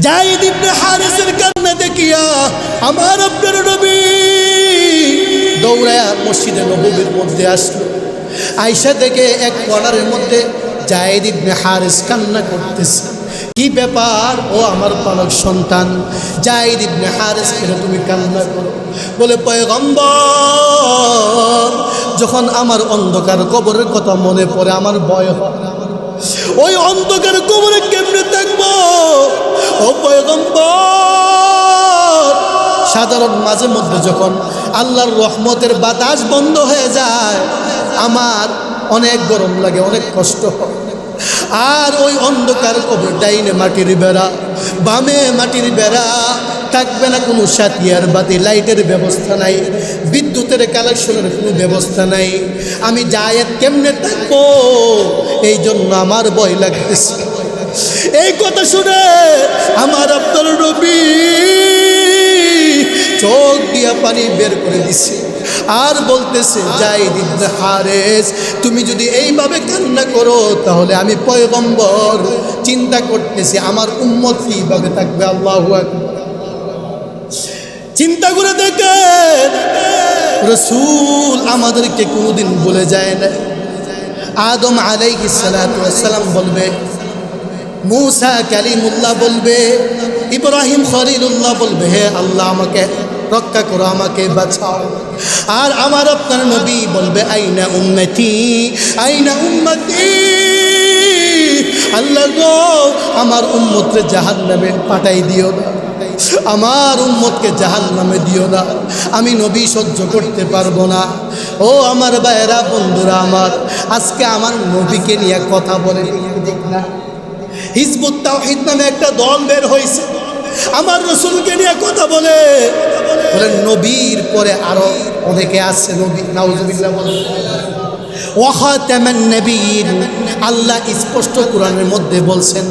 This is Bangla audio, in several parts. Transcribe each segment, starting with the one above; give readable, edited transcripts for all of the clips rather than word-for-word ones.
যায়েদ ইবনে হারিসের কান্না দেখিয়া আমার আপনার নবী দৌড়ায়া মসজিদে নববীর মধ্যে আসলো। আয়েশা দেখে এক কর্নারের মধ্যে যায়েদ ইবনে হারিস কান্না করতেছে। কি ব্যাপার ও আমার পালক সন্তান যায়েদ ইবনে হারিস, কেন তুমি কান্না করো? বলে পয়গম্বর, যখন আমার অন্ধকার কবরের কথা মনে পড়ে আমার ভয় হয়। ওই অন্ধকার কবরে কেমনে থাকবো ও পয়গম্বর? সাধারণ মাঝে মধ্যে যখন আল্লাহর রহমতের বাতাস বন্ধ হয়ে যায় আমার অনেক গরম লাগে, অনেক কষ্ট হয়। আর ওই অন্ধকার কবর, ডাইনে মাটির বেড়া, বামে মাটির বেড়া, থাকবে না কোনো সাতিয়ার বাতি, লাইটের ব্যবস্থা নাই, বিদ্যুতের কালেকশনের কোনো ব্যবস্থা নাই। আমি যায়েদ কেমনে থাকবো? এই জন্য আমার ভয় লাগতেছে। এই কথা শুনে আমার আপনার নবী চোখ দিয়া পানি বের করে দিছে আর বলতেছে, যায়েদ ইবনে হারিস, তুমি যদি এইভাবে কান্না করো তাহলে আমি পয়গম্বর চিন্তা করতেছি আমার উম্মত কিভাবে থাকবে। আল্লাহু আকবার। চিন্তা করে দেখেন, রাসূল আমাদেরকে কোনোদিন বলে যায় না। আদম আলাইহিস সালাতু ওয়াস সালাম বলবে, মূসা কালিমুল্লাহ বলবে, ইব্রাহিম খলিলুল্লাহ বলবে, হে আল্লাহ আমাকে রক্ষা করো, আমাকে বাঁচাও। আর আমার আপনার নবী বলবে, আইনা উম্মতি, আইনা উম্মতি, আল্লাহ গো আমার উম্মতকে জাহান্নামে পাঠাই দিও না, আমার উম্মতকে জাহান্নামে দিও না, আমি নবী সহ্য করতে পারবো না। ও আমার ভাইয়েরা, বন্ধুরা আমার, আজকে আমার নবীকে নিয়ে কথা বলে ঠিক না? হিজবুত তাওহীদ নামে একটা দল বের হয়েছে, আমার রাসূলকে নিয়ে কথা বলে। বলেন নবীর পরে আরো অনেকে আছে নবী, নাউজুবিল্লাহ বলেন। ওয়া খাতামান নবিয়্যিন, আল্লাহ স্পষ্ট কোরআনের মধ্যে বলছেন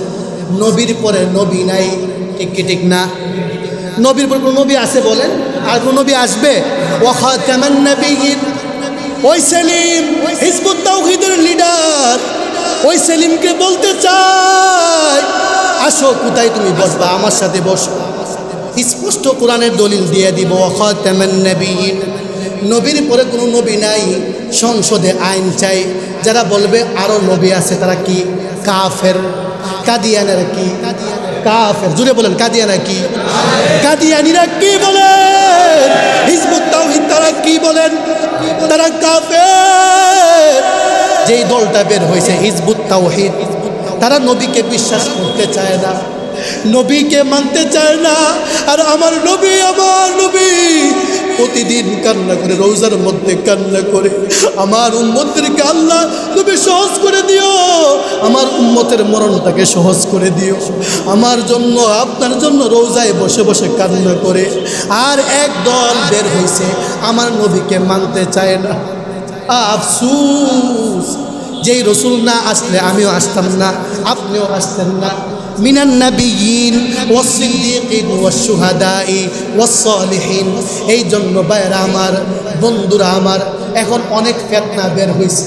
নবীর পরে নবী নাই। ঠিক কি ঠিক না? নবীর পরে কোনো নবী আছে বলেন? আর কোন নবী আসবে? ওয়া খাতামান নবিয়্যিন। ওই সেলিম হিজবুত তাওহীদের লিডার, ওই সেলিমকে বলতে চাই, আসো কোথায় তুমি বসবা, আমার সাথে বসো। স্পষ্ট কোরআনের দলিল দিয়ে দিব, ওয়া খাতামান নবিয়্যিন, নবীর পরে কোনো নবী নাই। সংসদে আইন চাই, যারা বলবে আরো নবী আছে তারা কি? কাফের। কাদিয়ানের কি? কাফের। জুড়ে বলেন, কাদিয়ানা কি? কাদিয়ানিরা কি বলেন? হিজবুত তাওহীদ তারা কি বলেন? তারা কাফের। যেই দলটা বের হয়েছে হিজবুত তাওহীদ, তারা নবীকে বিশ্বাস করতে চায় না, নবীকে মানতে চায় না। আর আমার নবী প্রতিদিন কান্না করে, রোজার মধ্যে কান্না করে, আমার উম্মতদেরকে আল্লাহ তুমি সহজ করে দিও, আমার উম্মতের মরণটাকে সহজ করে দিও। আমার জন্য, আপনার জন্য রোজায় বসে বসে কান্না করে। আর এক দল বের হয়েছে আমার নবীকে মানতে চায় না। আফসুস, যেই রসুল না আসলে আমিও আসতাম না, আপনিও আসতেন না। মিনান নাবিয়্যিন ওয়াস সিদ্দীকিন ওয়াস শুহাদাই ওয়াস সালিহিন। এই জন্য ভাইরা আমার, বন্ধুরা আমার, এখন অনেক ফিতনা বের হয়েছে।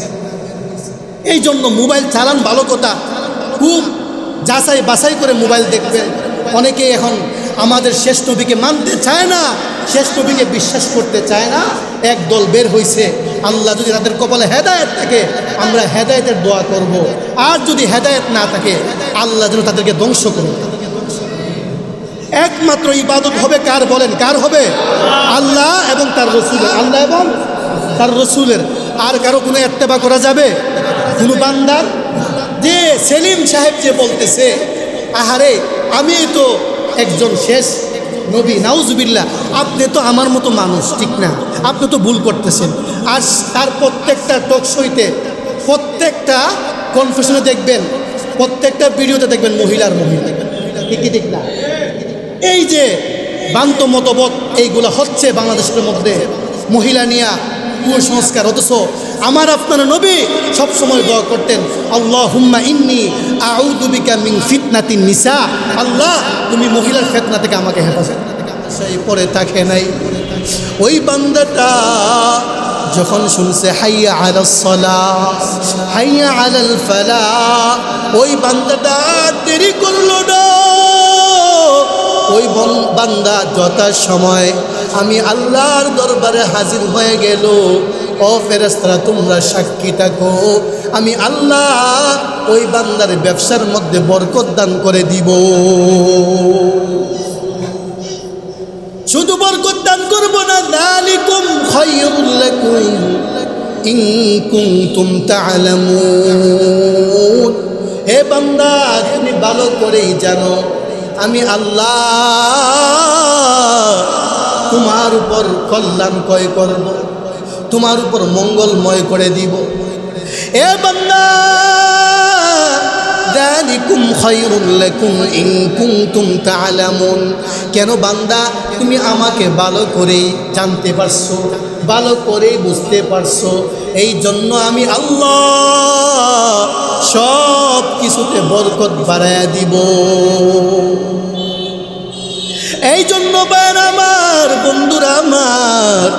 এই জন্য মোবাইল চালান ভালো কথা, খুব যাচাই বাছাই করে মোবাইল দেখবেন। অনেকে এখন আমাদের শেষ নবীকে মানতে চায় না, শেষ নবীকে বিশ্বাস করতে চায় না। এক দল বের হয়েছে, আল্লাহ যদি তাদের কপালে হেদায়েত থাকে আমরা হেদায়েতের দোয়া করব, আর যদি হেদায়েত না থাকে আল্লাহ যেন তাদেরকে ধ্বংস করুন। একমাত্র ইবাদত হবে কার বলেন? কার হবে? আল্লাহ এবং তার রসুলের। আল্লাহ এবং তার রসুলের। আর কারো কোনো ইত্তেবা করা যাবে? কোনো বান্দার? যে সেলিম সাহেব যে বলতেছে, আহারে আমি তো একজন শেষ নবী, নাউজুবিল্লাহ, আপনি তো আমার মতো মানুষ, ঠিক না? আপনি তো ভুল করতেছেন। আর তার প্রত্যেকটা টক শোতে, প্রত্যেকটা কনফেশনে দেখবেন, প্রত্যেকটা ভিডিওতে দেখবেন মহিলার মহিলা, ঠিক কি ঠিক না? এই যে বান্ত মতবোধ এইগুলো হচ্ছে বাংলাদেশের মধ্যে, মহিলা নিয়া কুসংস্কার। অথচ আমার আপনার নবী সবসময় দোয়া করতেন, আল্লাহুম্মা ইন্নী আউযু বিকা মিন ফিতনাতিন নিসা, আল্লাহ তুমি মহিলার ফিতনা থেকে আমাকে হেফাজত। সেই পরে থাকে নাই। ওই বান্দাটা যখন শুনছে হাইয়া আলাস সালাহ, হাইয়া আলাল ফালাহ, ওই বান্দাটা দেরি করলো না, ওই বান্দা যথাসময় আমি আল্লাহর দরবারে হাজির হয়ে গেল। ও ফেরেশতারা তোমরা সাক্ষী থাকো, আমি আল্লাহ ওই বান্দার ব্যবসার মধ্যে বরকত দান করে দিব। শুধু বরকত দান করব না, যালিকুম খায়রুল লাকুম ইন কুনতুম তা'লামুন। হে বান্দা, তুমি ভালো করেই জানো আমি আল্লাহ তোমার উপর কল্যাণময় করব, তোমার উপর মঙ্গলময় করে দিব। এ বান্দা, যালিকুম খায়রুল লাকুম ইন কুনতুম তা'লামুন। কেন বান্দা, তুমি আমাকে ভালো করেই জানতে পারছো, ভালো করেই বুঝতে পারছো, এই জন্য আমি আল্লাহ সব কিছুতে বরকত বাড়ায়া দিব। এই জন্য ভাই আমার, বন্ধুরা আমার,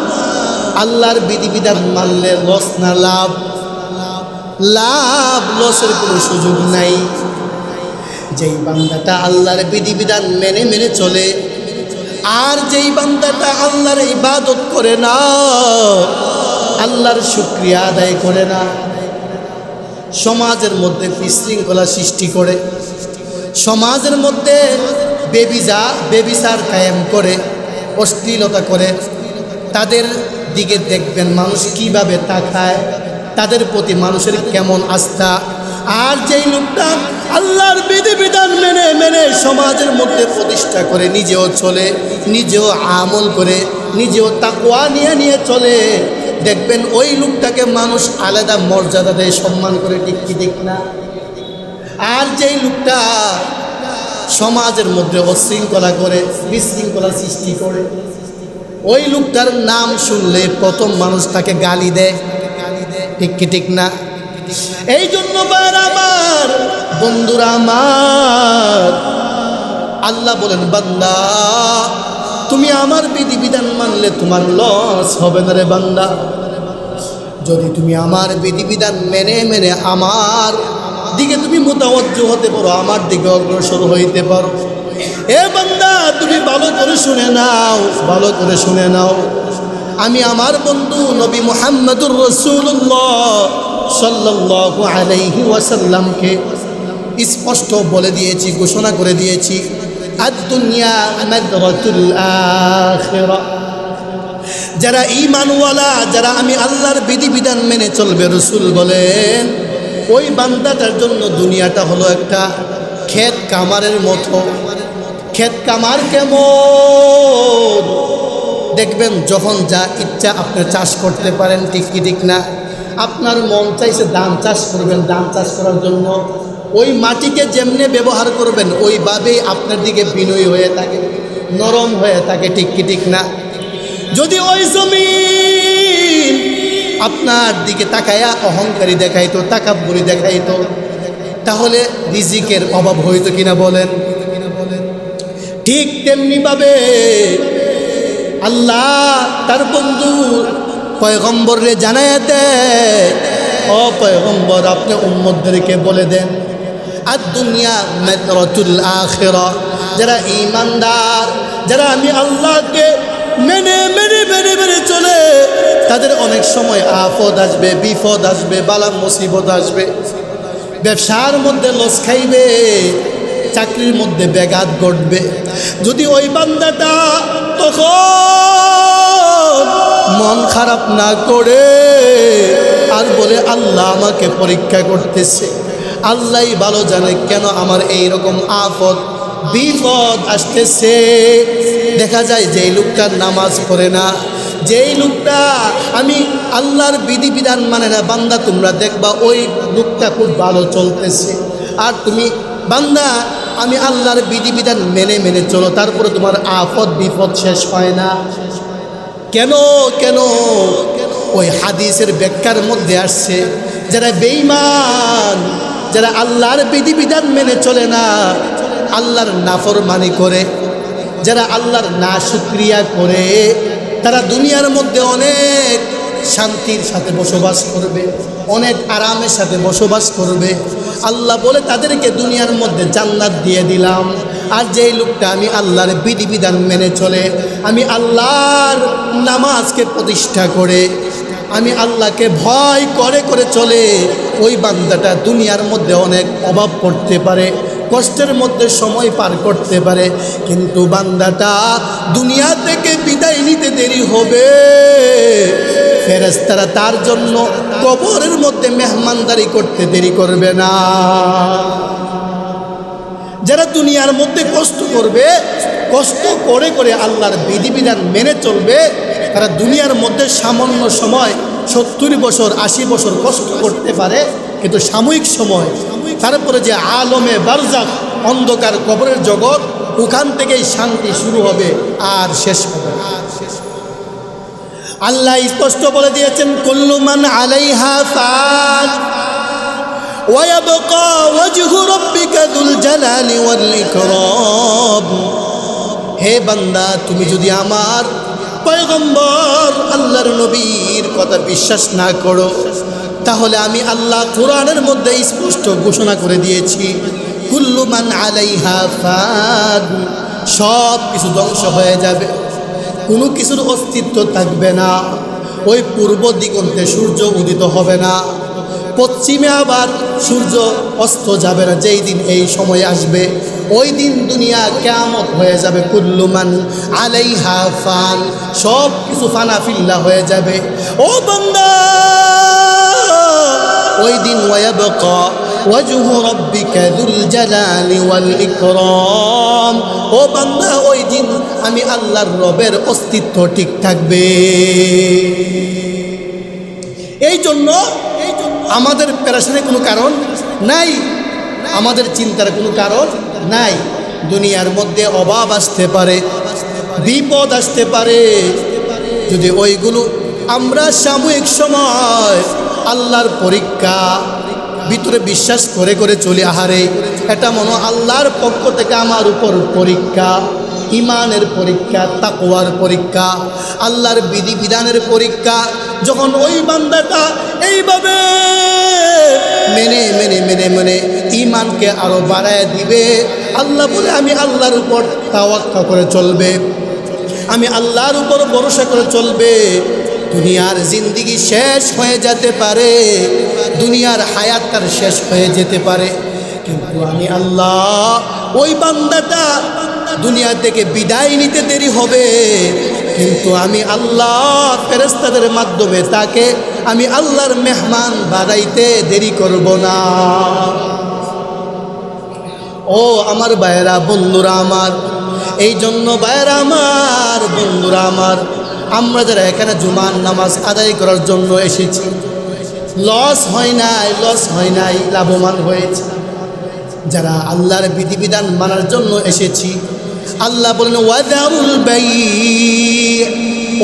আল্লাহর বিধিবিধান মানলে লস না লাভ? লাভ লসের কোনো সুযোগ নাই। যেই বান্দাটা আল্লাহর বিধিবিধান মেনে মেনে চলে, আর যেই বান্দাটা আল্লাহর ইবাদত করে না, আল্লাহর শুকরিয়া আদায় করে না, সমাজের মধ্যে বিশৃঙ্খলা সৃষ্টি করে, সমাজের মধ্যে বেবিচার কায়েম করে, অশ্লীলতা করে, তাদের দিকে দেখবেন মানুষ কিভাবে তাকায়, তাদের প্রতি মানুষের কেমন আস্থা। আর যেই লোকটা আল্লাহর বিধিবিধান মেনে মেনে সমাজের মধ্যে প্রতিষ্ঠা করে, নিজেও চলে, নিজেও আমল করে, নিজেও তাকওয়া নিয়ে নিয়ে চলে, দেখবেন ওই লোকটাকে মানুষ আলাদা মর্যাদা দেয়, সম্মান করে, ঠিক কি ঠিক না? আর যেই লোকটা সমাজের মধ্যে অশৃঙ্খলা করে, বিশৃঙ্খলা সৃষ্টি করে, ওই লোকটার নাম শুনলে প্রথম মানুষ তাকে গালি দেয়, ঠিক কি ঠিক না? এই জন্য আমার বন্ধুরা আমার, আল্লাহ বলেন বান্দা তুমি আমার বিধিবিধান মানলে তোমার লস হবে না রে বান্দা। যদি তুমি আমার বিধিবিধান মেনে মেনে আমার দিকে তুমি মুতাওয়াজ্জু হতে পারো, আমার দিকে অগ্রসর হইতে পারো। এ বান্দা, তুমি ভালো করে শুনে নাও, ভালো করে শুনে নাও। আমি আমার বন্ধু নবী মুহাম্মদুর রাসূলুল্লাহ সাল্লাল্লাহু আলাইহি ওয়াসাল্লামকে স্পষ্ট বলে দিয়েছি, ঘোষণা করে দিয়েছি, আদ-দুনিয়া মাদরাতুল আখিরা। যারা ঈমানওয়ালা, যারা আমি আল্লাহর বিধিবিধান মেনে চলবে, রাসূল বলেন ওই বান্দাটার জন্য দুনিয়াটা হলো একটা ক্ষেত কামারের মতো। ক্ষেত কামার কেমন? দেখবেন যখন যা ইচ্ছা আপনি চাষ করতে পারেন, ঠিক কি ঠিক না? আপনার মন চাইছে ধান চাষ করবেন, ধান চাষ করার জন্য ওই মাটিকে যেমনে ব্যবহার করবেন ওইভাবেই আপনার দিকে বিনয়ী হয়ে থাকে, নরম হয়ে থাকে, ঠিক কি ঠিক না? যদি ওই জমিন আপনার দিকে তাকায়া অহংকারী দেখাইতো, তাকাব্বুরি দেখাইতো, তাহলে রিজিকের অভাব হইতো কিনা বলেন? ঠিক তেমনি ভাবে আল্লাহ তার বন্ধু পয়গম্বরে জানায় দেয়, ও পয়গম্বর আপনি উম্মতদেরকে বলে দেন আদ-দুনিয়া মাদরাতুল আখিরা। যারা ঈমানদার, যারা আমি আল্লাহকে মেনে মেনে মেনে মেনে চলে, তাদের অনেক সময় আফত আসবে, বিপদ আসবে, বালা মুসিবত আসবে, ব্যবসার মধ্যে লস খাইবে, চাকরির মধ্যে ব্যাঘাত ঘটবে। যদি ওই বান্দাটা তখন মন খারাপ না করে আর বলে আল্লাহ আমাকে পরীক্ষা করতেছে, আল্লাহই ভালো জানে কেন আমার এই রকম আফত বিপদ আসতেছে। দেখা যায় যেই লোকটা নামাজ পড়ে না, যেই লোকটা আমি আল্লাহর বিধিবিধান মানে না, বান্দা তোমরা দেখবা ওই লোকটা খুব ভালো চলতেছে। আর তুমি বান্দা আমি আল্লাহর বিধিবিধান মেনে মেনে চলো, তারপরে তোমার আফত বিপদ শেষ হয় না। কেন কেন? ওই হাদিসের ব্যাখ্যার মধ্যে আসছে, যারা বেঈমান, যারা আল্লাহর বিধিবিধান মেনে চলে না, আল্লাহর নাফরমানি করে, যারা আল্লাহর নাশুকরিয়া করে, তারা দুনিয়ার মধ্যে অনেক শান্তির সাথে বসবাস করবে, অনেক আরামের সাথে বসবাস করবে। আল্লাহ বলে তাদেরকে দুনিয়ার মধ্যে জান্নাত দিয়ে দিলাম। আর যেই লোকটা আমি আল্লাহর বিধিবিধান মেনে চলে, আমি আল্লাহর নামাজকে প্রতিষ্ঠা করে, আমি আল্লাহকে ভয় করে করে চলে, ওই বান্দাটা দুনিয়ার মধ্যে অনেক অভাব পড়তে পারে, কষ্টের মধ্যে সময় পার করতে পারে, কিন্তু বান্দাটা দুনিয়া থেকে বিদায় নিতে দেরি হবে, ফেরেশতারা তার জন্য কবরের মধ্যে মেহমানদারি করতে দেরি করবে না। যারা দুনিয়ার মধ্যে কষ্ট করবে, কষ্ট করে করে আল্লাহর বিধিবিধান মেনে চলবে, তারা দুনিয়ার মধ্যে সামান্য সময় 70 বছর 80 বছর কষ্ট করতে পারে, কিন্তু সাময়িক সময়, তারপরে যে আলমে বারজাখ অন্ধকার কবরের জগৎ, ওখান থেকেই শান্তি শুরু হবে আর শেষ হবে। আল্লাহ স্পষ্ট বলে দিয়েছেন, কুল্লু মান আলাইহা ফান ওয়া ইয়াবকা ওয়াজহু রাব্বিকা যুল জালালি ওয়াল ইকরাম। হে বান্দা, তুমি যদি আমার পয়গম্বর আল্লাহর নবীর কথা বিশ্বাস না করো, তাহলে আমি আল্লাহ কোরআনের মধ্যে স্পষ্ট ঘোষণা করে দিয়েছি, কুল্লু মান আলাইহা ফান, সব কিছু ধ্বংস হয়ে যাবে, কোনো কিছুর অস্তিত্ব থাকবে না। ওই পূর্ব দিগন্তে সূর্য উদিত হবে না, পশ্চিমে আবার সূর্য অস্ত যাবে না। যেই দিন এই সময় আসবে, ওই দিন দুনিয়া কিয়ামত হয়ে যাবে। কুল্লু মান আলাইহা ফান, সব কিছু ফানা ফিল্লা হয়ে যাবে। ও বান্দা, ওই দিন ওয়ায়াবকা ওয়াজহু রাব্বিকা যুল জালালি ওয়াল ইকরাম, ও বান্দা, ওই দিন আমি আল্লাহর রবের অস্তিত্ব ঠিক থাকবে। এই জন্য আমাদের পেরেশানির কোনো কারণ নাই, আমাদের চিন্তার কোনো কারণ নাই। দুনিয়ার মধ্যে অভাব আসতে পারে, বিপদ আসতে পারে, যদি ওইগুলো আমরা সাময়িক সময় আল্লাহর পরীক্ষা ভিতরে বিশ্বাস করে করে চলে, আহারে এটা মনে আল্লাহর পক্ষ থেকে আমার উপর পরীক্ষা, ইমানের পরীক্ষা, তাকওয়ার পরীক্ষা, আল্লাহর বিধিবিধানের পরীক্ষা। যখন ওই বান্দাটা এইভাবে মেনে মেনে মেনে মেনে ইমানকে আরো বাড়ায় দিবে, আল্লাহ বলে আমি আল্লাহর উপর তাওয়াক্কুল করে চলবে, আমি আল্লাহর উপর ভরসা করে চলবে, দুনিয়ার জিন্দেগি শেষ হয়ে যেতে পারে, দুনিয়ার হায়াত তার শেষ হয়ে যেতে পারে, কিন্তু আমি আল্লাহ, ওই বান্দাটা দুনিয়া থেকে বিদায় নিতে দেরি হবে, কিন্তু আমি আল্লাহ ফেরেশতাদের মাধ্যমে তাকে আমি আল্লাহর মেহমান বানাইতে দেরি করব না। ও আমার ভাইয়েরা, বন্ধুরা আমার, এই জন্য ভাইয়েরা আমার, বন্ধুরা আমার, আমরা যারা এখানে জুমার নামাজ আদায় করার জন্য এসেছি, লস হয় নাই, লস হয় নাই, লাভবান হয়েছে। যারা আল্লাহর বিধিবিধান মানার জন্য এসেছি, আল্লাহ বলেন ওয়াদারুল বাই,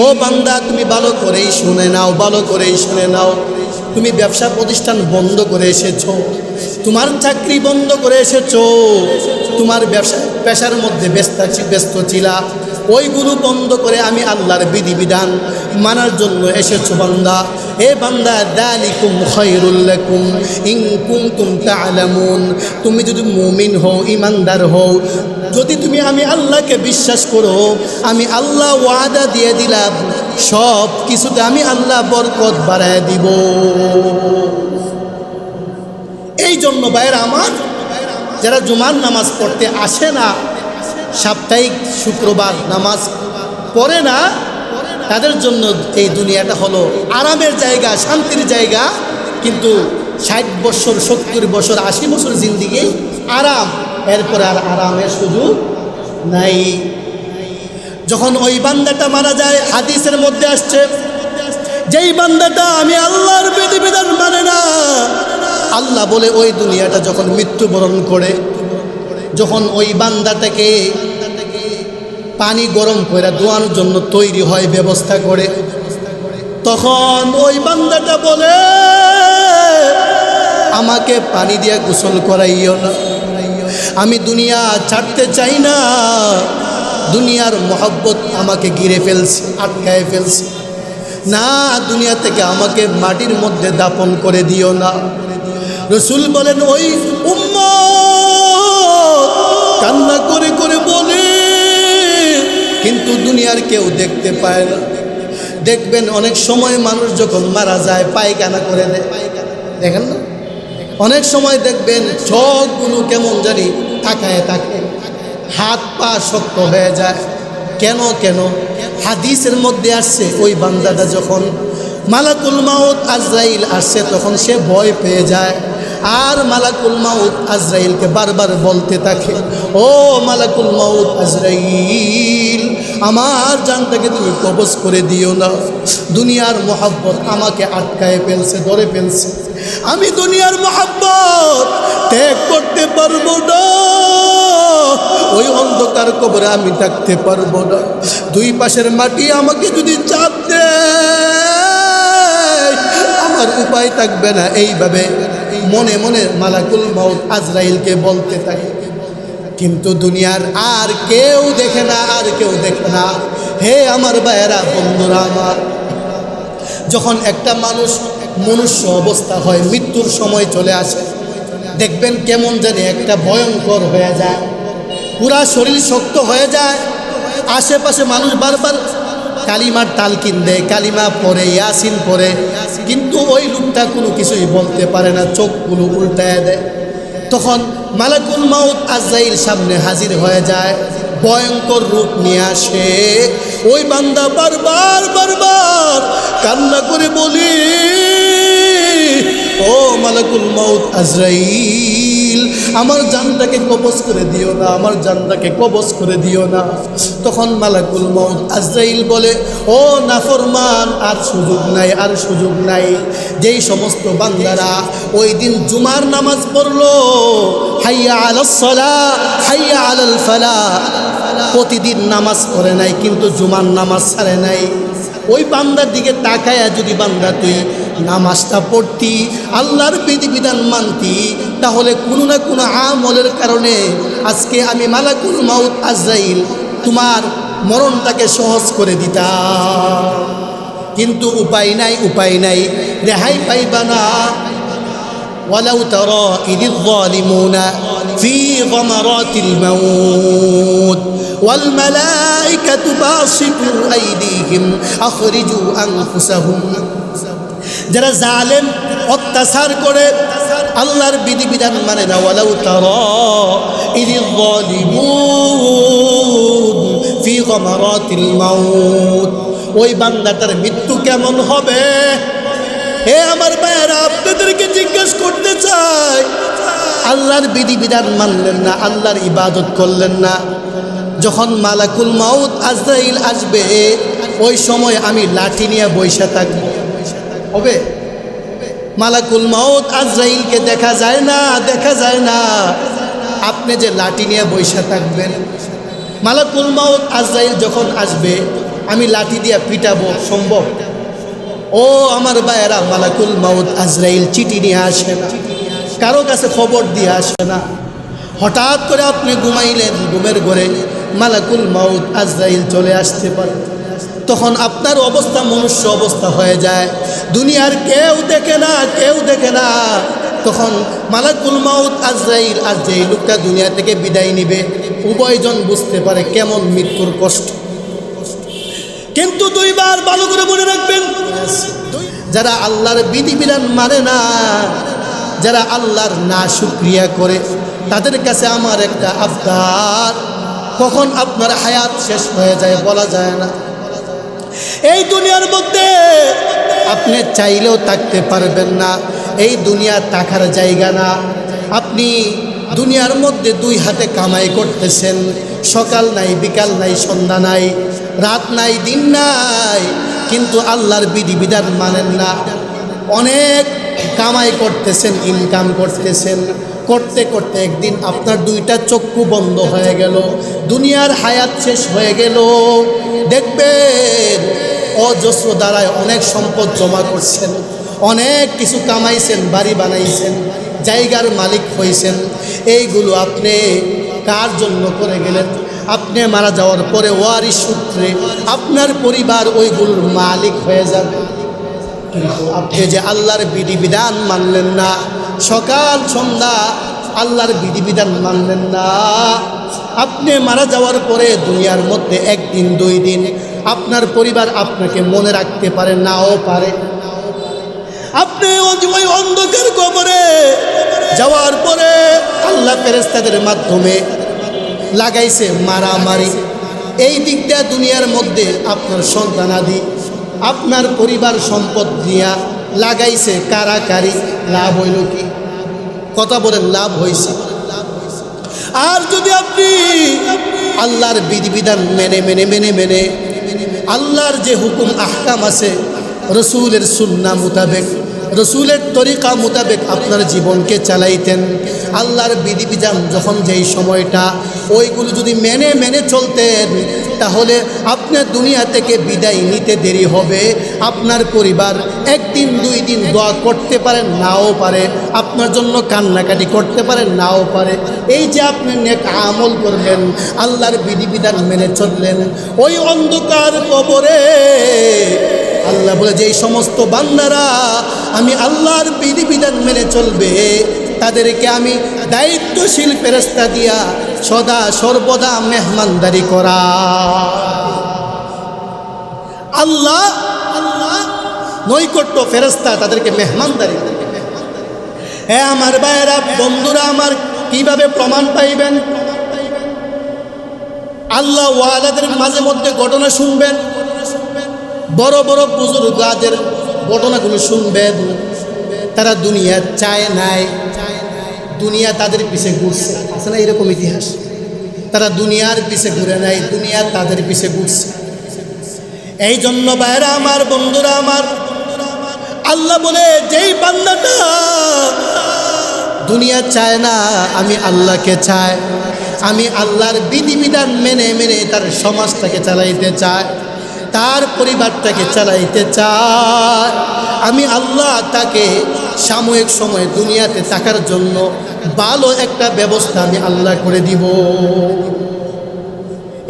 ও বান্দা তুমি ভালো করেই শুনে নাও, ভালো করেই শুনে নাও। তুমি ব্যবসা প্রতিষ্ঠান বন্ধ করে এসেছো, তোমার চাকরি বন্ধ করে এসেছো, তোমার ব্যবসা পেশার মধ্যে ব্যস্ত ছিলা, ওইগুলো বন্ধ করে আমি আল্লাহর বিধিবিধান মানার জন্য এসেছো বান্দা। এ বান্দা, যালিকুম খায়রুল লাকুম ইন কুনতুম তা'লামুন, তুমি যদি মুমিন হও, ইমানদার হও, যদি তুমি আমি আল্লাহকে বিশ্বাস করো, আমি আল্লাহ ওয়াদা দিয়ে দিলাম সব কিছুতে আমি আল্লাহ বরকত বাড়ায় দিব। এই জন্য ভাইয়েরা আমার, যারা জুমার নামাজ পড়তে আসে না, সাপ্তাহিক শুক্রবার নামাজ পড়ে না, তাদের জন্য এই দুনিয়াটা হলো আরামের জায়গা, শান্তির জায়গা, কিন্তু 60 বছর 70 বছর 80 বছর জিন্দিগি আরাম, এরপরে আর আরামের সুযোগ নাই। যখন ওই বান্দাটা মারা যায়, হাদিসের মধ্যে আসছে, যেই বান্দাটা আমি আল্লাহর বিধিবিধান মানে না, আল্লাহ বলে ওই দুনিয়াটা যখন মৃত্যুবরণ করে, যখন ওই বান্দাটাকে পানি গরম করে ধোয়ানোর জন্য তৈরি হয়, ব্যবস্থা করে, তখন ওই বান্দাটা বলে আমাকে পানি দিয়ে গোসল করাইও না, আমি দুনিয়া ছাড়তে চাই না, দুনিয়ার মহব্বত আমাকে ঘিরে ফেলছে, আটকায় ফেলছে, না, দুনিয়া থেকে আমাকে মাটির মধ্যে দাফন করে দিও না। রাসূল বলেন ওই উম্মত কান্না করে কিন্তু দুনিয়ার কেউ দেখতে পায় না। দেখবেন অনেক সময় মানুষ যখন মারা যায় পায়খানা করে দেয়, দেখেন না? অনেক সময় দেখবেন চোখগুলো কেমন জানি তাকায় থাকে, হাত পা শক্ত হয়ে যায়। কেন কেন? হাদিসের মধ্যে আসছে ওই বান্দাটা যখন মালাকুল মাউত আজরাইল আসছে তখন সে ভয় পেয়ে যায়, আর মালাকুল মাউত আজরাইলকে বারবার বলতে থাকে, ও মালাকুল মাউত আজরাইল, আমার জানটাকে তুমি কবজ করে দিও না। দুনিয়ার মোহাব্বত আমাকে আটকায় ফেলছে, ধরে ফেলছে। আমি দুনিয়ার মোহাব্বত ত্যাগ করতে পারবো না, ওই অন্ধকার কবরে আমি থাকতে পারবো না। দুই পাশের মাটি আমাকে যদি চাপ দেয় আমার উপায় থাকবে না। এইভাবে মনে মনে মালাকুল মাউত আজরাইলকে বলতে থাকে। কিন্তু দুনিয়ার আর কেউ দেখে না, আর কেউ দেখে না। হে আমার ভাইয়েরা, বন্ধুরা আমার, যখন একটা মানুষ মনুষ্য অবস্থা হয়, মৃত্যুর সময় চলে আসে, দেখবেন কেমন জানি একটা ভয়ঙ্কর হয়ে যায়, পুরা শরীর শক্ত হয়ে যায়। আশেপাশে মানুষ বারবার কালিমার তালকিন দেয়, কালিমা পড়ে, ইয়াসিন পড়ে, কিন্তু ওই লোকটা কোনো কিছুই বলতে পারে না, চোখগুলো উল্টায় দেয়। তখন মালাকুল মাউত আজরাইল সামনে হাজির হয়ে যায়, ভয়ঙ্কর রূপ নিয়ে আসে। ওই বান্দা বারবার বারবার কান্না করে বলি, ও মালাকুল মাউত আজরাইল, আমার জানটাকে কবজ করে দিও না, আমার জানটাকে কবজ করে দিও না। তখন মালাকুল মাউত আজরাইল বলে, ও নাফরমান, আর সুযোগ নাই, আর সুযোগ নাই। যেই সমস্ত বান্দারা ওই দিন জুমার নামাজ পড়লো, হাইয়া আলাস সালাহ, হাইয়া আলাল ফালাহ, প্রতিদিন নামাজ পড়ে নাই কিন্তু জুমার নামাজ ছাড়ে নাই, ওই বান্দার দিকে তাকায়া যদি বান্দা তুই নামাজটা পড়তি, আল্লাহর বিধিবিধান মানতি, তাহলে কোনো না কোনো আমলের কারণে আজকে আমি মালাকুল মাউত আজরাইল তোমার মরণটাকে সহজ করে দিতাম। কিন্তু উপায় নাই, উপায় নাই, রেহাই পাইবা না। ওয়ালাউ তারা ইযিল যালিমুনা ফি গামারাতিল মাউত ওয়াল মালাইকাতু বাসিতু আইদিহিম আখরিজু আনফুসাহুম। যারা জালেম, অত্যাচার করে, আল্লাহর বিধিবিধান মানে না, ওয়ালাউ তারা ইযিল যালিমুন ফি গামারাতিল মাউত, ওই বান্দাটার মৃত্যু কেমন হবে? হে আমার ভাইয়েরা, আপনাদেরকে জিজ্ঞেস করতে চাই, আল্লাহর বিধিবিধান মানলেন না, আল্লাহর ইবাদত করলেন না, যখন মালাকুল মাউত আজরাইল আসবে ওই সময় আমি লাঠি নিয়ে বৈশা থাকবো, হবে? মালাকুল মাউত আজরাইলকে দেখা যায় না, দেখা যায় না, আপনি যে লাঠি নিয়ে বৈশা থাকবেন। মালাকুল মাউত আজরাইল যখন আসবে আমি লাঠি দিয়ে পিটাবো, সম্ভব? ও আমার ভাইয়েরা, মালাকুল মাউত আজরাইল চিঠি নিয়ে আসে না, কারো কাছে খবর দিয়ে আসে না। হঠাৎ করে আপনি ঘুমাইলেন, ঘুমের ঘরে মালাকুল মাউত আজরাইল চলে আসতে পারে, তখন আপনার অবস্থা মনুষ্য অবস্থা হয়ে যায়, দুনিয়ার কেউ দেখে না, কেউ দেখে না। তখন মালাকুল মাউত আজরাইল আর যেই লোকটা দুনিয়া থেকে বিদায় নিবে, উভয়জন বুঝতে পারে কেমন মৃত্যুর কষ্ট। কিন্তু দুইবার ভালো করে মনে রাখবেন, যারা আল্লাহর বিধিবিধান মানে না, যারা আল্লাহর না শুকরিয়া করে, তাদের কাছে আমার একটা আবদার, কখন আপনার হায়াত শেষ হয়ে যায় বলা যায় না। এই দুনিয়ার মধ্যে আপনি চাইলেও থাকতে পারবেন না, এই দুনিয়া থাকার জায়গা না। আপনি দুনিয়ার মধ্যে দুই হাতে কামাই করতেছেন, সকাল নাই, বিকাল নাই, সন্ধ্যা নাই, রাত নাই, দিন নাই, কিন্তু আল্লাহর বিধিবিধান মানেন না। অনেক কামাই করতেছেন, ইনকাম করতেছেন, করতে করতে একদিন আপনার দুইটা চক্ষু বন্ধ হয়ে গেল, দুনিয়ার হায়াত শেষ হয়ে গেল। দেখবেন অজস্র দ্বারায় অনেক সম্পদ জমা করছেন, অনেক কিছু কামাইছেন, বাড়ি বানাইছেন, জায়গার মালিক হয়েছেন, এইগুলো আপনি কার জন্য করে গেলেন? আপনি মারা যাওয়ার পরে ওয়ারিশ সূত্রে আপনার পরিবার ওইগুলোর মালিক হয়ে যাবে। কিন্তু আপনি যে আল্লাহর বিধিবিধান মানলেন না, সকাল সন্ধ্যা আল্লাহর বিধিবিধান মানলেন না, আপনি মারা যাওয়ার পরে দুনিয়ার মধ্যে একদিন দুই দিন আপনার পরিবার আপনাকে মনে রাখতে পারে, নাও পারে। আপনি ওই অন্ধকার কবরে যাওয়ার পরে আল্লাহ ফেরেশতাদের মাধ্যমে লাগাইছে মারামারি। এই দিকটা দুনিয়ার মধ্যে আপনার সন্তানাদি আপনার পরিবার সম্পদ দিয়া লাগাইছে কারাকারি, লাভ হইল কি? কথা বলেন, লাভ হয়েছে? আর যদি আপনি আল্লাহর বিধিবিধান মেনে মেনে মেনে মেনে আল্লাহর যে হুকুম আহকাম আছে রসুলের সুন্নাহ মোতাবেক, রসুলের তরিকা মোতাবেক আপনার জীবনকে চালাইতেন, আল্লাহর বিধিবিধান যখন যেই সময়টা ওইগুলো যদি মেনে মেনে চলতেন, তাহলে আপনার দুনিয়া থেকে বিদায় নিতে দেরি হবে। আপনার পরিবার একদিন দুই দিন দোয়া করতে পারেন, নাও পারে। আপনার জন্য কান্নাকাটি করতে পারেন, নাও পারে। এই যে আপনি নেক আমল করলেন, আল্লাহর বিধিবিধান মেনে চললেন, ওই অন্ধকার কবরে আল্লাহ বলে যে এই সমস্ত বান্দারা আমি আল্লাহর বিধিবিধান মেনে চলবে, তাদেরকে আমি দায়িত্বশীল ফেরেশতা দিয়া সদা সর্বদা মেহমানদারি করা। আল্লাহ নৈকট্য ফেরেশতা তাদেরকে মেহমানদারি। হ্যাঁ আমার ভাইয়েরা, বন্ধুরা আমার, কিভাবে প্রমাণ পাইবেন? আল্লাহ ওয়ালাদের মাঝে মধ্যে ঘটনা শুনবেন, বড় বড় বুজুর্গদের ঘটনাগুলো শুনবেন। তারা দুনিয়া চায় নাই, দুনিয়া তাদের পিছে ঘুরছে। আছে না এরকম ইতিহাস? তারা দুনিয়ার পিছে ঘুরে নাই, দুনিয়া তাদের পিছে ঘুরছে। এই জন্য ভাইরা আমার, বন্ধুরা আমার, আল্লাহ বলে যেই বান্দাটা দুনিয়া চায় না, আমি আল্লাহকে চাই, আমি আল্লাহর বিধিবিধান মেনে মেনে তার সমাজটাকে চালাইতে চায়, তার পরিবারটাকে চালাইতে চায়, আমি আল্লাহ তাকে সাময়িক সময় দুনিয়াতে থাকার জন্য ভালো একটা ব্যবস্থা আমি আল্লাহ করে দিব।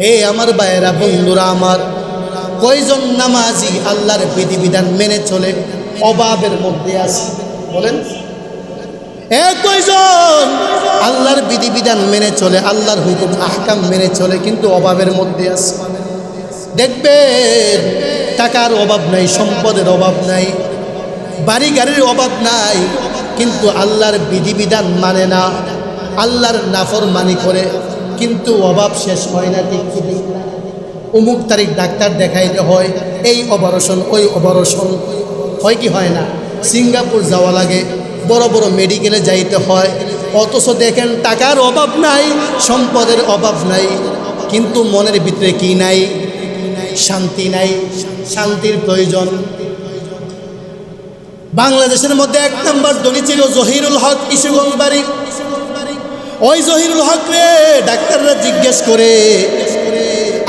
এই আমার ভাইয়েরা, বন্ধুরা আমার, কয়জন নামাজি আল্লাহর বিধিবিধান মেনে চলে অভাবের মধ্যে আছে? বলেন, কয়জন আল্লাহর বিধিবিধান মেনে চলে, আল্লাহর হুকুম আহকাম মেনে চলে, কিন্তু অভাবের মধ্যে আছে? দেখবেন টাকার অভাব নাই, সম্পদের অভাব নাই, বাড়ি গাড়ির অভাব নাই, কিন্তু আল্লাহর বিধিবিধান মানে না, আল্লাহর নাফরমানি করে, কিন্তু অভাব শেষ হয় না। ঠিক ঠিক না? অমুক তারিখ ডাক্তার দেখাইতে হয়, এই অপারেশন ওই অপারেশন, হয় কি হয় না? সিঙ্গাপুর যাওয়া লাগে, বড় বড় মেডিকেলে যাইতে হয়, অথচ দেখেন টাকার অভাব নাই, সম্পদের অভাব নাই, কিন্তু মনের ভিতরে কি নাই? শান্তি নাই। শান্তির প্রয়োজন। বাংলাদেশের মধ্যে এক নম্বর ধনী ছিল জহিরুল হক, কিশোরগঞ্জ বাড়ি। ওই জহিরুল হক রে ডাক্তাররা জিজ্ঞেস করে,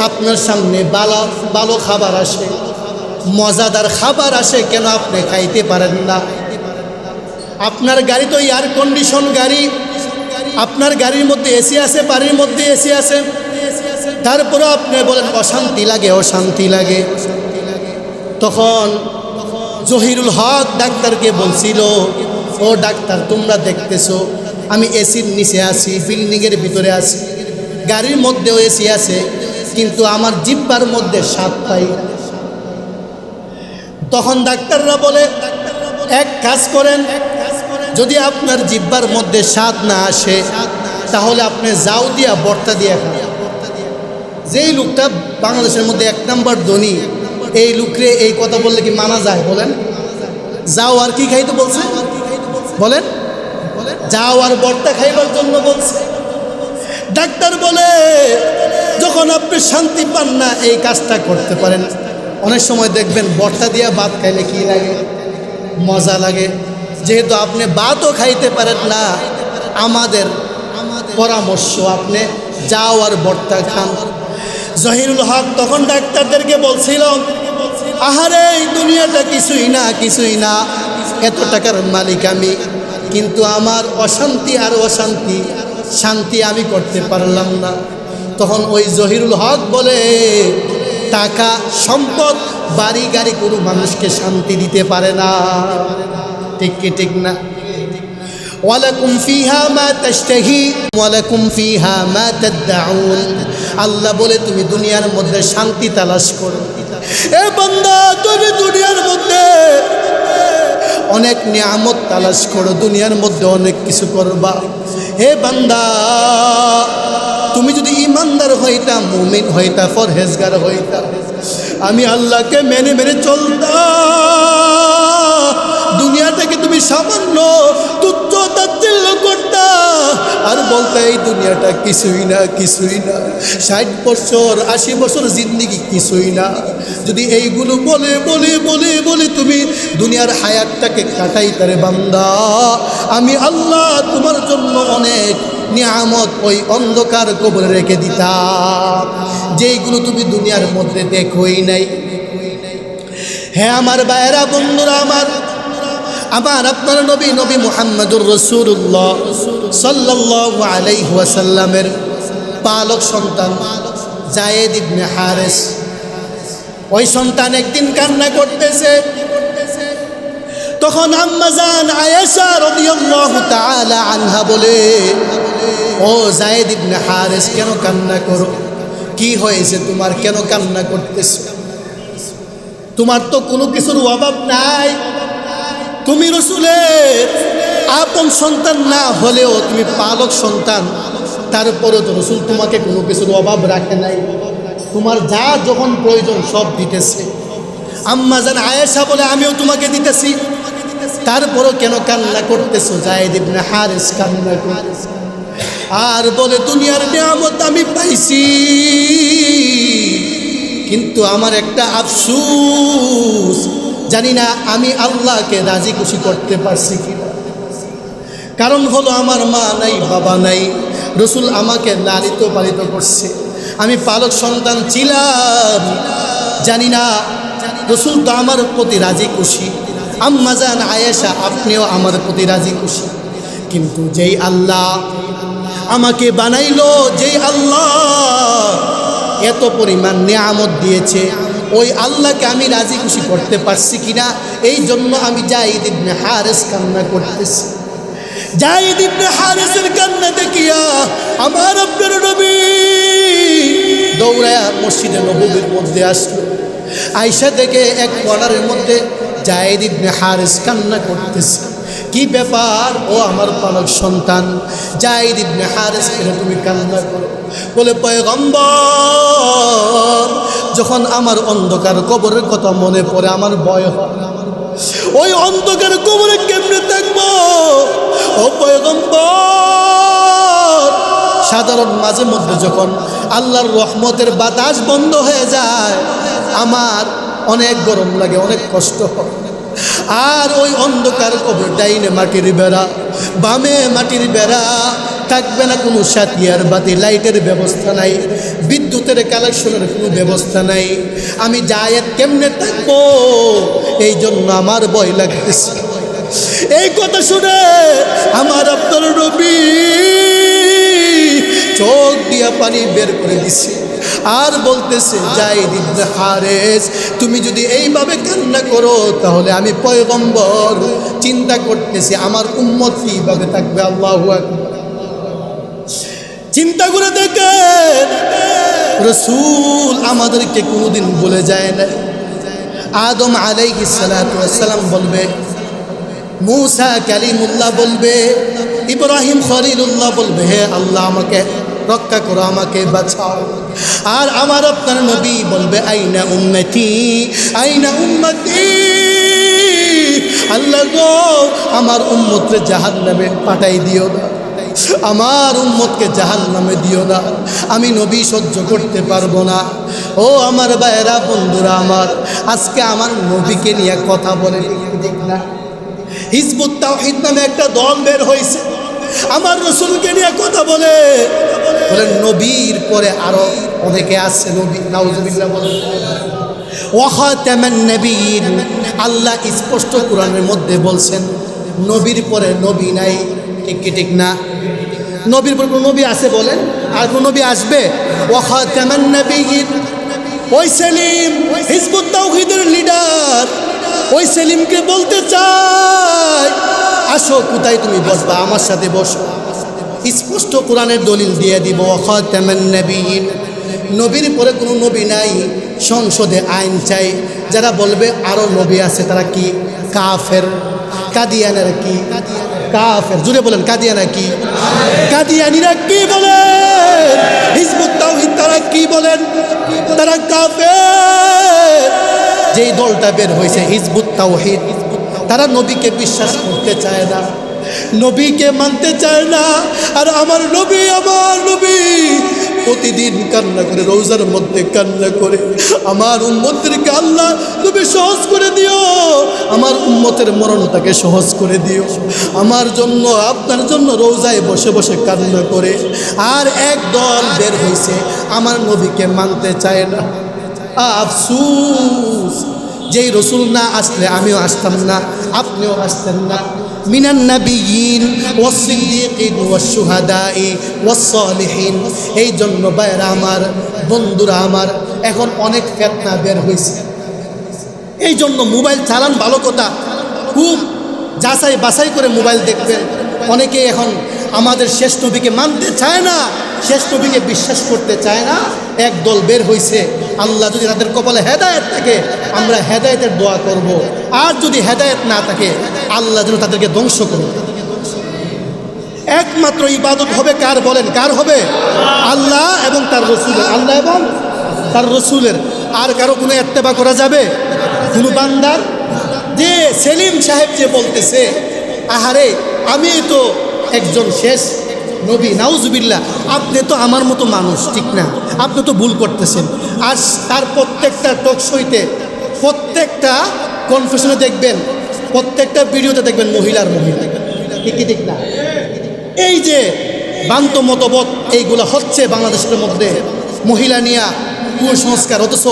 আপনার সামনে ভালো ভালো খাবার আসে, মজাদার খাবার আসে, কেন আপনি খাইতে পারেন না? আপনার গাড়ি তো এয়ার কন্ডিশন গাড়ি, আপনার গাড়ির মধ্যে এসি আছে, বাড়ির মধ্যে এসি আছে, তারপরে আপনি বলেন অশান্তি লাগে, অশান্তি লাগে। তখন জহিরুল হক ডাক্তারকে বলছিল, ও ডাক্তার, তোমরা দেখতেছো আমি এসির নিচে আছি, বিল্ডিংয়ের ভিতরে আছি, গাড়ির মধ্যেও এসি আছে, কিন্তু আমার জিহ্বার মধ্যে স্বাদ পাই। তখন ডাক্তাররা বলে, এক কাজ করেন, যদি আপনার জিহ্বার মধ্যে স্বাদ না আসে, তাহলে আপনি জাউ দিয়া বর্তা দিয়া খান। যেই লোকটা বাংলাদেশের মধ্যে এক নম্বর ধনী, এই লোকরে এই কথা বললে কি মানা যায়? বলেন, যাও আর কি খাইতে বলছে? বলেন, যাও আর বর্তা খাইবার জন্য বলছে। ডাক্তার বলে, যখন আপনি শান্তি পান না, এই কাজটা করতে পারেন। অনেক সময় দেখবেন বর্তা দিয়া ভাত খাইলে কি লাগে? মজা লাগে। যেহেতু আপনি ভাতও খাইতে পারেন না, আমাদের পরামর্শ আপনি যাও আর বর্তা খান। জহিরুল হক তখন ডাক্তারদেরকে বলছিল, আহারে এই দুনিয়াটা কিছুই না, কিছুই না, এত টাকার মালিক আমি, কিন্তু আমার অশান্তি আর অশান্তি, শান্তি আমি করতে পারলাম না। তখন ওই জহিরুল হক বলে, টাকা সম্পদ বাড়ি গাড়ি কোনো মানুষকে শান্তি দিতে পারে না। ঠিক কি ঠিক না? ওয়ালাকুম ফিহা মা তাশতাহি ওয়ালাকুম ফিহা মা তাদউন। আল্লাহ বলে তুমি দুনিয়ার মধ্যে শান্তি তালাশ করো। এ বান্দা তুমি দুনিয়ার মধ্যে অনেক নিয়ামত তালাশ করো, দুনিয়ার মধ্যে অনেক কিছু করবা। হে বান্দা তুমি যদি ইমানদার হইতা, মুমিন হইতা, ফরহেজগার হইতা, আমি আল্লাহকে মেনে মেনে চলতা, দুনিয়া থেকে তুমি সামান্য তুচ্ছ তাচ্ছিল্য করতা আর বলতে এই দুনিয়াটা কিছুই না, কিছুই না, 60 বছর 80 বছর জিন্দিগি কিছুই না। যদি এইগুলো বলে বলে বলে বলে তুমি দুনিয়ার হায়াতটাকে কাটাইতারে বান্দা, আমি আল্লাহ তোমার জন্য অনেক নিয়ামত ওই অন্ধকার কবরে রেখে দিতাম, যেইগুলো তুমি দুনিয়ার মধ্যে দেখোই নাই। হ্যাঁ আমার ভাইয়েরা, বন্ধুরা, আমার আপনার নবী নবী মুহাম্মদুর রাসূলুল্লাহ সাল্লাল্লাহু আলাইহি ওয়াসাল্লামের পালক সন্তান যায়েদ ইবনে হারেস, ওই সন্তান একদিন কান্না করতেছে। তখন আম্মা জান আয়েশা রাদিয়াল্লাহু তাআলা আনহা বলে, ও যায়েদ ইবনে হারেস, কেন কান্না করো? কি হয়েছে তোমার, কেন কান্না করতেছো? তোমার তো কোনো কিছুর অভাব নাই, তুমি রাসূলের আপন সন্তান না হলেও তুমি পালক সন্তান, তারপরেও তো রাসূল তোমাকে কোনো কিছুর অভাব রাখে নাই, তোমার যা যখন প্রয়োজন সব দিতেছে। আম্মা জান আয়েশা বলে, আমিও তোমাকে দিতেছি, তারপরও কেন কান্না করতেছো? যায়েদ ইবনে হারেস কান্না করতেছে আর বলে, দুনিয়ার নিয়ামত আমি পাইছি, কিন্তু আমার একটা আফসোস, জানি না আমি আল্লাহকে রাজি খুশি করতে পারছি কিনা। কারণ হলো আমার মা নাই, বাবা নাই, রাসূল আমাকে লালিত পালিত করছে, আমি পালক সন্তান ছিলাম, জানি না রাসূল তো আমার প্রতি রাজি খুশি। আম্মা জান আয়েশা, আপনিও আমার প্রতি রাজি খুশি, কিন্তু যেই আল্লাহ আমাকে বানাইলো, যেই আল্লাহ এত পরিমাণ নিয়ামত দিয়েছে, ওই আল্লাহকে আমি রাজি খুশি করতে পারছি কিনা, এই জন্য আমি যায়েদ ইবনে হারেস কান্না করতেছি। যায়েদ ইবনে হারেসের কান্না দেখিয়া আমার আপনার নবী দৌড়ায়া মসজিদে নববীর মধ্যে আসলো। আয়েশা দেখে এক কর্নারের মধ্যে যায়েদ ইবনে হারেস কান্না করতেছে। কি ব্যাপার? ও আমার পালক সন্তান যায়েদ ইবনে হারেস, কেন তুমি কান্না করো? বলে, পয়গম্বর, যখন আমার অন্ধকার কবরের কথা মনে পড়ে আমার ভয় হয়, ওই অন্ধকার কবরে কেমনে থাকবো? ও পয়গম্বর, সাধারণ মাঝে মধ্যে যখন আল্লাহর রহমতের বাতাস বন্ধ হয়ে যায়, আমার অনেক গরম লাগে, অনেক কষ্ট হয়। আর ওই অন্ধকার কবর, ডাইনে মাটির বেড়া, বামে মাটির বেড়া, থাকবে না কোনো সাতিয়ার বাতি, লাইটের ব্যবস্থা নাই, বিদ্যুতের কালেকশনের কোনো ব্যবস্থা নাই, আমি যায়েদ কেমনে থাকবো? এই জন্য আমার ভয় লাগতেছে। এই কথা শুনে আমার আপনার নবী চোখ দিয়া পানি বের করে দিছে আর বলতেছে, যায়েদ ইবনে হারেস, তুমি যদি এইভাবে কান্না করো তাহলে আমি পয়গম্বর চিন্তা করতেছি আমার উম্মত কিভাবে থাকবে। আল্লাহু আকবার। চিন্তা করে দেখেন, রাসূল আমাদেরকে কোনোদিন বলে যায় না। আদম আলাইহিস সালাতু ওয়াস সালাম বলবে, মূসা কালিমুল্লাহ বলবে, ইব্রাহিম খলিলুল্লাহ বলবে, হে আল্লাহ আমাকে রক্ষা করো, আমাকে বাঁচাও। আর আমার আপনার নবী বলবে, আইনা উম্মতি, আইনা উম্মতি, আল্লাহ গো আমার উম্মতকে জাহান্নামে পাঠাই দিও না, আমার উম্মতকে জাহান্নামে দিও না, আমি নবী সহ্য করতে পারবো না। ও আমার ভাইয়েরা, বন্ধুরা আমার, আজকে আমার নবীকে নিয়ে কথা বলে ঠিক না? হিজবুত তাওহীদ নামে একটা দল বের হয়েছে, আমার রাসূলকে নিয়ে কথা বলে, বলেন নবীর পরে আরো অনেকে আছে নবী, নাউজুবিল্লাহ বলেন। ওয়া খাতামান নবিয়্যিন, আল্লাহ স্পষ্ট কোরআনের মধ্যে বলছেন নবীর পরে নবী নাই, ঠিক কি ঠিক না? নবীর পরে কোনো নবী আছে বলেন? আর কোনো নবী আসবে? ওয়া খাতামান নবিয়্যিন, ওই সেলিম হিজবুত তাওহীদের লিডার, ওই সেলিমকে বলতে চাই, আসো কোথায় তুমি বসবা, আমার সাথে বসো। স্পষ্ট কোরআনের দলিল দিয়ে দিব, খাতামান নবিয়্যিন, নবীর পরে কোনো নবী নাই, সংসদে আইন চাই। যারা বলবে আরো নবী আছে তারা কি? কাফের। কাদিয়ানের কি? কাফের। জুড়ে বলেন কাদিয়ানা কি? কাদিয়ানিরা কি বলেন? হিজবুত তাওহীদ তারা কি বলেন? তারা কাফের। যেই দলটা বের হয়েছে হিজবুত তাওহীদ, তারা নবীকে বিশ্বাস করতে চায় না, নবীকে মানতে চায় না। আর আমার নবী প্রতিদিন কান্না করে, রোজার মধ্যে কান্না করে, আমার উম্মতদেরকে আল্লাহ তুমি সহজ করে দিও, আমার উম্মতের মরণটাকে সহজ করে দিও। আমার জন্য, আপনার জন্য রোজায় বসে বসে কান্না করে। আর এক দল বের হয়েছে আমার নবীকে মানতে চায় না। আফসুস, যেই রসুল না আসলে আমিও আসতাম না, আপনিও আসতেন না। মিনান নাবিয়্যিন ওয়াস সিদ্দীকিন ওয়াস শুহাদাই ওয়াস সালিহিন। এই জন্য ভাইরা আমার, বন্ধুরা আমার, এখন অনেক ফিতনা বের হয়েছে। এই জন্য মোবাইল চালান ভালো কথা, খুব যাচাই বাছাই করে মোবাইল দেখবেন। অনেকে এখন আমাদের শেষ নবীকে মানতে চায় না, শেষ নবীকে বিশ্বাস করতে চায় না। এক দল বের হয়েছে। আল্লাহ যদি তাদের কপালে হেদায়েত থাকে, আমরা হেদায়েতের দোয়া করব। আর যদি হেদায়েত না থাকে, আল্লাহ যেন তাদেরকে ধ্বংস করবে। একমাত্র ইবাদত হবে কার বলেন? কার হবে? আল্লাহ এবং তার রসুলের। আল্লাহ এবং তার রসুলের। আর কারো কোনো ইত্তেবা করা যাবে? কোনো বান্দার? যে সেলিম সাহেব যে বলতেছে, আহারে আমি তো একজন শেষ নবী, নাউজুবিল্লাহ, আপনি তো আমার মতো মানুষ, ঠিক না? আপনি তো ভুল করতেছেন। আর তার প্রত্যেকটা টকশোতে, প্রত্যেকটা কনফেশনে দেখবেন, প্রত্যেকটা ভিডিওতে দেখবেন মহিলা, ঠিকই ঠিক না? এই যে ভ্রান্ত মতবোধ এইগুলো হচ্ছে বাংলাদেশের মধ্যে, মহিলা নিয়া কুসংস্কার। অথচ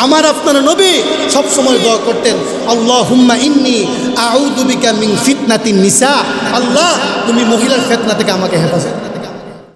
আমার আপনার নবী সবসময় দোয়া করতেন, আল্লাহুম্মা ইন্নী আউযু বিকা মিন ফিতনাতিন নিসা। আল্লাহ তুমি মহিলার ফিতনা থেকে আমাকে হেফাজত